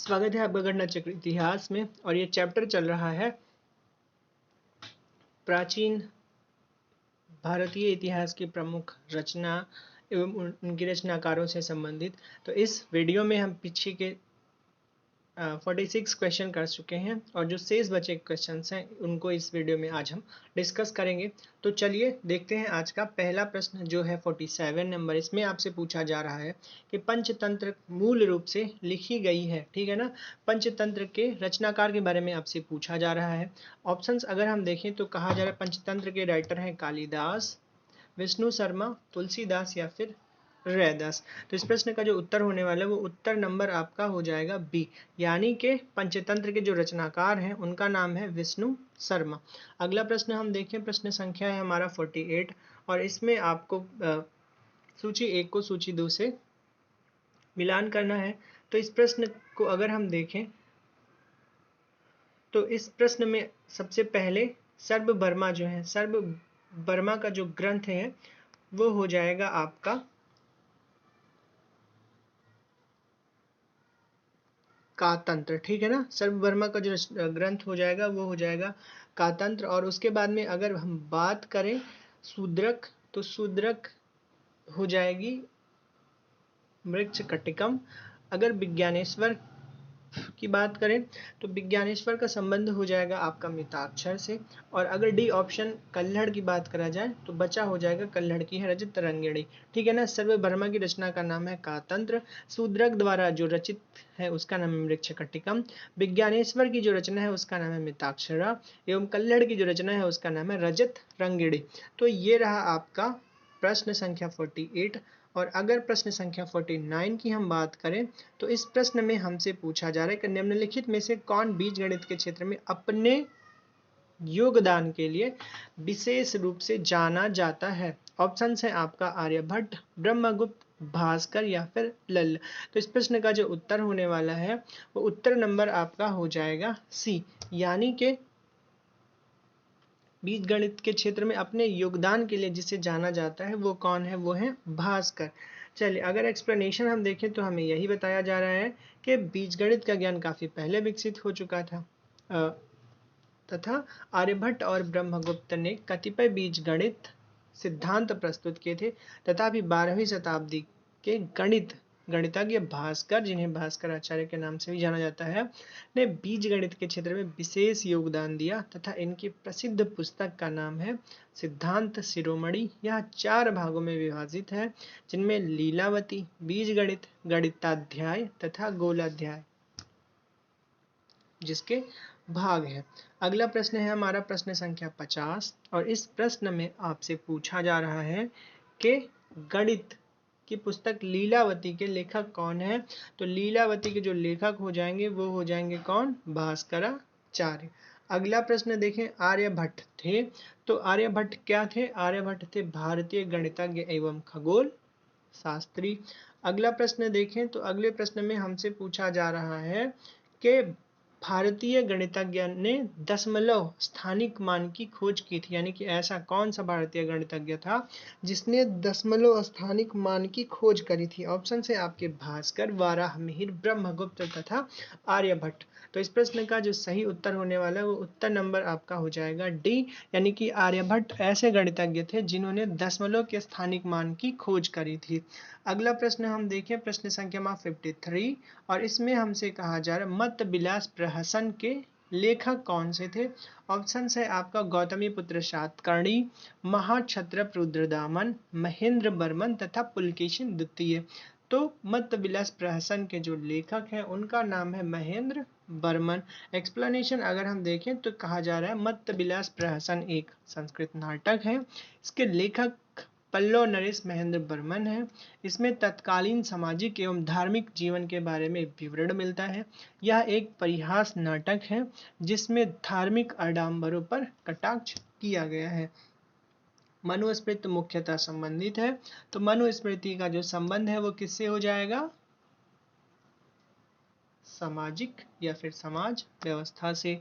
स्वागत है आपका गणना चक्र इतिहास में। और ये चैप्टर चल रहा है प्राचीन भारतीय इतिहास की प्रमुख रचना एवं उनकी रचनाकारों से संबंधित। तो इस वीडियो में हम पीछे के 46 क्वेश्चन कर चुके हैं और जो शेष बचे क्वेश्चंस हैं उनको इस वीडियो में आज हम डिस्कस करेंगे। तो चलिए देखते हैं आज का पहला प्रश्न जो है 47 नंबर। इसमें आपसे पूछा जा रहा है कि पंचतंत्र मूल रूप से लिखी गई है, ठीक है ना। पंचतंत्र के रचनाकार के बारे में आपसे पूछा जा रहा है। ऑप्शंस अगर हम देखें तो कहा जा रहा है पंचतंत्र के राइटर हैं कालिदास, विष्णु शर्मा, तुलसीदास या फिर रैदास। तो इस प्रश्न का जो उत्तर होने वाला है वो उत्तर नंबर आपका हो जाएगा बी, यानी कि पंचतंत्र के जो रचनाकार हैं उनका नाम है विष्णु शर्मा। अगला प्रश्न हम देखें, प्रश्न संख्या है हमारा 48 और इसमें आपको सूची 1 को सूची 2 से मिलान करना है। तो इस प्रश्न को अगर हम देखें तो इस प्रश्न में सबसे पहले सर्ववर्मा जो है, सर्ववर्मा का जो ग्रंथ है वो हो जाएगा आपका कातंत्र, ठीक है ना। सर्ववर्मा का जो ग्रंथ हो जाएगा वो हो जाएगा कातंत्र। और उसके बाद में अगर हम बात करें शूद्रक, तो शूद्रक हो जाएगी मृच्छकटिकम। अगर विज्ञानेश्वर की बात करें तो विज्ञानेश्वर का संबंध हो जाएगा आपका मिताक्षर से। और अगर डी ऑप्शन कल्हड़ की बात करा जाए तो बचा हो जाएगा कल्हड़ की है रचित तरंगिणी, ठीक है ना। सर्ववर्मा की रचना का नाम है कातंत्र। शूद्रक द्वारा जो रचित है उसका नाम है मृच्छकटिकम। विज्ञानेश्वर की जो रचना है उसका नाम है मिताक्षरा एवं कल्हड़ की जो रचना है उसका नाम है रजत रंगिणी। तो ये रहा आपका प्रश्न संख्या 48। और अगर प्रश्न संख्या 49 की हम बात करें तो इस प्रश्न में हमसे पूछा जा रहा है कि निम्नलिखित में से कौन बीजगणित के क्षेत्र में अपने योगदान के लिए विशेष रूप से जाना जाता है। ऑप्शन है आपका आर्यभट्ट, ब्रह्मगुप्त, भास्कर या फिर लल्ल। तो इस प्रश्न का जो उत्तर होने वाला है वो उत्तर नंबर आपका हो जाएगा सी, यानी कि बीजगणित के क्षेत्र में अपने योगदान के लिए जिसे जाना जाता है वो कौन है, वो है भास्कर। चलिए अगर एक्सप्लेनेशन हम देखें तो हमें यही बताया जा रहा है कि बीजगणित का ज्ञान काफ़ी पहले विकसित हो चुका था तथा आर्यभट्ट और ब्रह्मगुप्त ने कतिपय बीजगणित सिद्धांत प्रस्तुत किए थे। तथापि 12वीं शताब्दी के गणितज्ञ भास्कर, जिन्हें भास्कर आचार्य के नाम से भी जाना जाता है, ने बीजगणित के क्षेत्र में विशेष योगदान दिया तथा इनकी प्रसिद्ध पुस्तक का नाम है सिद्धांत शिरोमणि। यह 4 भागों में विभाजित है जिनमें लीलावती, बीजगणित, गणिताध्याय तथा गोलाध्याय जिसके भाग है। अगला प्रश्न है हमारा प्रश्न संख्या 50 और इस प्रश्न में आपसे पूछा जा रहा है कि गणित की पुस्तक लीलावती के लेखक कौन है। तो लीलावती के जो लेखक हो जाएंगे वो हो जाएंगे कौन, भास्कराचार्य। अगला प्रश्न देखें, आर्यभट्ट थे, तो आर्यभट्ट क्या थे, आर्यभट्ट थे भारतीय गणितज्ञ एवं खगोल शास्त्री। अगला प्रश्न देखें तो अगले प्रश्न में हमसे पूछा जा रहा है कि भारतीय गणितज्ञ ने दशमलव स्थानिक मान की खोज की थी, यानी कि ऐसा कौन सा भारतीय गणितज्ञ था जिसने दशमलव स्थानिक मान की खोज करी थी। ऑप्शन है आपके भास्कर, वाराहमिहिर, ब्रह्मगुप्त तथा आर्यभट्ट। तो इस प्रश्न का जो सही उत्तर होने वाला है वो उत्तर नंबर आपका हो जाएगा डी, यानी कि आर्यभट्ट ऐसे गणितज्ञ थे जिन्होंने दशमलव के स्थानिक मान की खोज करी थी। अगला प्रश्न हम देखें, प्रश्न संख्या 53 और इसमें हमसे कहा जा रहा है मत विलास प्रहसन के लेखक कौन से थे। ऑप्शन है आपका गौतमी पुत्र सातकर्णी, महाक्षत्रप रुद्रदामन, महेंद्र बर्मन तथा पुलकेशिन द्वितीय। तो मत विलास प्रहसन के जो लेखक हैं उनका नाम है महेंद्र बर्मन। एक्सप्लेनेशन अगर हम देखें तो कहा जा रहा है मत विलास प्रहसन एक संस्कृत नाटक है, इसके लेखक पल्लव नरेश महेंद्र बर्मन है। इसमें तत्कालीन सामाजिक एवं धार्मिक जीवन के बारे में विवरण मिलता है। यह एक परिहास नाटक है जिसमें धार्मिक आडंबरों पर कटाक्ष किया गया है। मनुस्मृति मुख्यतः संबंधित है, तो मनुस्मृति का जो संबंध है वो किससे हो जाएगा, सामाजिक या फिर समाज व्यवस्था से।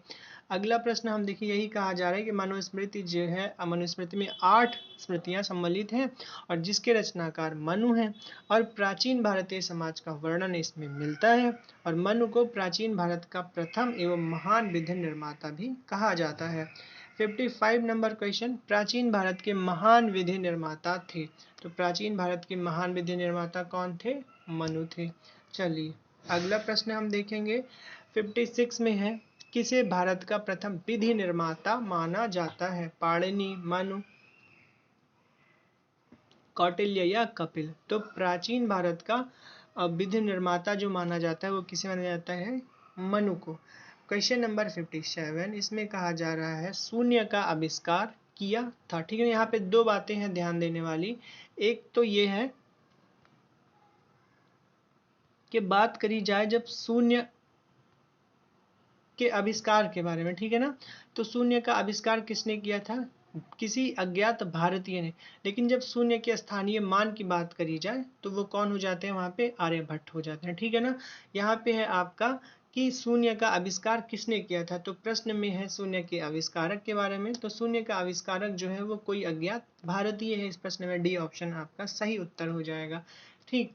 अगला प्रश्न हम देखिए, यही कहा जा रहा है कि मनुस्मृति जो है, मनुस्मृति में 8 स्मृतियां सम्मिलित हैं और जिसके रचनाकार मनु हैं और प्राचीन भारतीय समाज का वर्णन इसमें मिलता है और मनु को प्राचीन भारत का प्रथम एवं महान विधि निर्माता भी कहा जाता है। 55 नंबर क्वेश्चन, प्राचीन भारत के महान विधि निर्माता थे। तो प्राचीन भारत के महान विधि निर्माता कौन थे? मनु थे। चलिए अगला प्रश्न हम देखेंगे, 56 में है, किसे भारत का प्रथम विधि निर्माता माना जाता है? पाणिनि, मनु, कौटिल्य या कपिल? तो प्राचीन भारत का विधि निर्माता जो माना जाता है वो किसे माना जाता है? मनु को। क्वेश्चन नंबर 57, इसमें कहा जा रहा है शून्य का आविष्कार किया था। ठीक है, यहाँ पे 2 बातें हैं ध्यान देने वाली। एक तो ये है कि बात करी जाए जब शून्य के आविष्कार के बारे में, ठीक है ना, तो शून्य का आविष्कार किसने किया था? किसी अज्ञात भारतीय ने। लेकिन जब शून्य के स्थानीय मान की बात करी जाए तो वो कौन हो जाते हैं? वहां पे आर्यभट्ट हो जाते हैं। ठीक है ना, यहाँ पे है आपका कि शून्य का आविष्कार किसने किया था। तो प्रश्न में है शून्य के आविष्कारक के बारे में, तो शून्य का आविष्कारक जो है वो कोई अज्ञात भारतीय है। इस प्रश्न में डी ऑप्शन आपका सही उत्तर हो जाएगा। ठीक,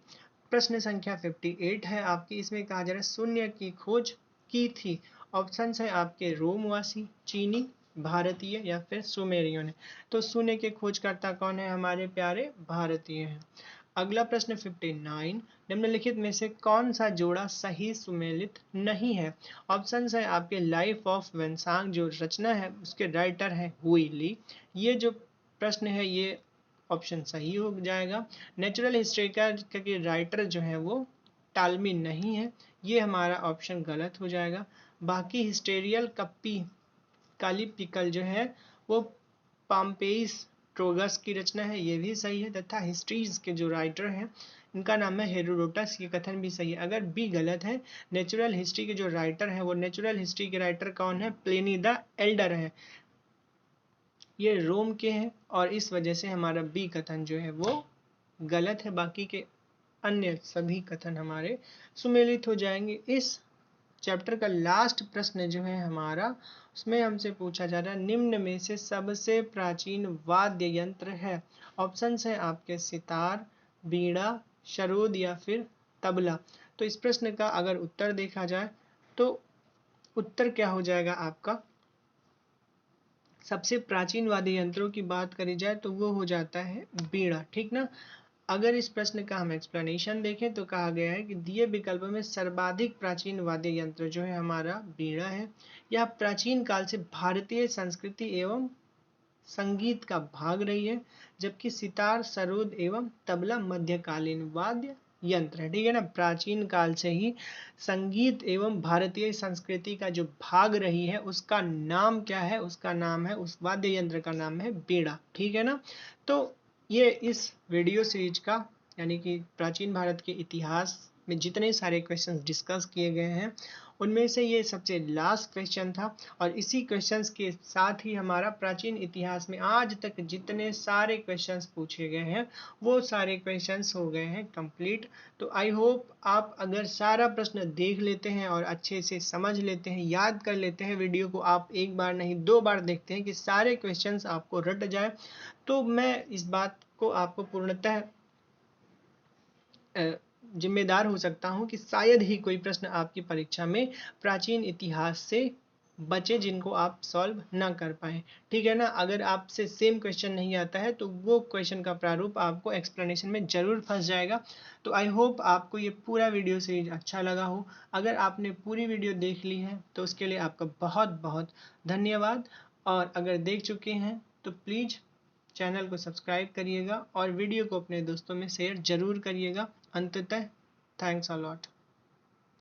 प्रश्न संख्या 58 है आपकी, इसमें कहा जा रहा है शून्य की खोज की थी। ऑप्शन है आपके रोमवासी, चीनी, भारतीय या फिर सुमेरियों ने। तो शून्य के खोजकर्ता कौन है? हमारे प्यारे भारतीय हैं। अगला प्रश्न 59, निम्नलिखित में से कौन सा जोड़ा सही सुमेलित नहीं है? ऑप्शन है आपके लाइफ ऑफ वेन्सांग जो रचना है उसके राइटर है हुई ली। ये जो प्रश्न है ये ऑप्शन सही हो जाएगा। नेचुरल हिस्ट्री का के राइटर जो है वो टालमी नहीं है, ये हमारा ऑप्शन गलत हो जाएगा। बाकी हिस्टेरियल कप्पी कालीपिकल जो है वो पाम्पेइस ट्रोगस की रचना है, ये भी सही है। तथा हिस्ट्रीज के जो राइटर हैं इनका नाम है हेरोडोटस, ये कथन भी सही है। अगर बी गलत है, नेचुरल हिस्ट्री के जो राइटर हैं वो नेचुरल हिस्ट्री के राइटर कौन है? प्लिनी द एल्डर है, ये रोम के हैं और इस वजह से हमारा बी कथन जो है वो गलत है। बाकी के अन्य सभी कथन हमारे सुमेलित हो जाएंगे। इस चैप्टर का लास्ट प्रश्न जो है हमारा, उसमें हमसे पूछा जा रहा है निम्न में से सबसे प्राचीन वाद्य यंत्र है। ऑप्शंस है आपके सितार, बीड़ा, सरोद या फिर तबला। तो इस प्रश्न का अगर उत्तर देखा जाए तो उत्तर क्या हो जाएगा आपका? सबसे प्राचीन वाद्य यंत्रों की बात करी जाए तो वो हो जाता है बीड़ा। ठीक ना, अगर इस प्रश्न का हम एक्सप्लेनेशन देखें तो कहा गया है कि दिए विकल्प में सर्वाधिक प्राचीन वाद्य यंत्र जो है हमारा बीड़ा है। यह प्राचीन काल से भारतीय संस्कृति एवं संगीत का भाग रही है, जबकि सितार, सरोद एवं तबला मध्यकालीन वाद्य यंत्र है। ठीक है ना, प्राचीन काल से ही संगीत एवं भारतीय संस्कृति का जो भाग रही है उसका नाम क्या है? उसका नाम है, उस वाद्य यंत्र का नाम है बीड़ा। ठीक है ना, तो ये इस वीडियो सीरीज का यानी कि प्राचीन भारत के इतिहास में जितने सारे क्वेश्चंस डिस्कस किए गए हैं उनमें से ये सबसे लास्ट क्वेश्चन था और इसी क्वेश्चंस के साथ ही हमारा प्राचीन इतिहास में आज तक जितने सारे क्वेश्चंस पूछे गए हैं वो सारे क्वेश्चंस हो गए हैं कंप्लीट। तो आई होप आप अगर सारा प्रश्न देख लेते हैं और अच्छे से समझ लेते हैं, याद कर लेते हैं, वीडियो को आप एक बार नहीं 2 बार देखते हैं कि सारे क्वेश्चंस आपको रट जाए, तो मैं इस बात को आपको पूर्णतः जिम्मेदार हो सकता हूं कि शायद ही कोई प्रश्न आपकी परीक्षा में प्राचीन इतिहास से बचे जिनको आप सॉल्व ना कर पाए। ठीक है ना, अगर आपसे सेम क्वेश्चन नहीं आता है तो वो क्वेश्चन का प्रारूप आपको एक्सप्लेनेशन में जरूर फंस जाएगा। तो आई होप आपको ये पूरा वीडियो सीरीज अच्छा लगा हो। अगर आपने पूरी वीडियो देख ली है तो उसके लिए आपका बहुत बहुत धन्यवाद, और अगर देख चुके हैं तो प्लीज़ चैनल को सब्सक्राइब करिएगा और वीडियो को अपने दोस्तों में शेयर जरूर करिएगा। अंततः थैंक्स अ लॉट।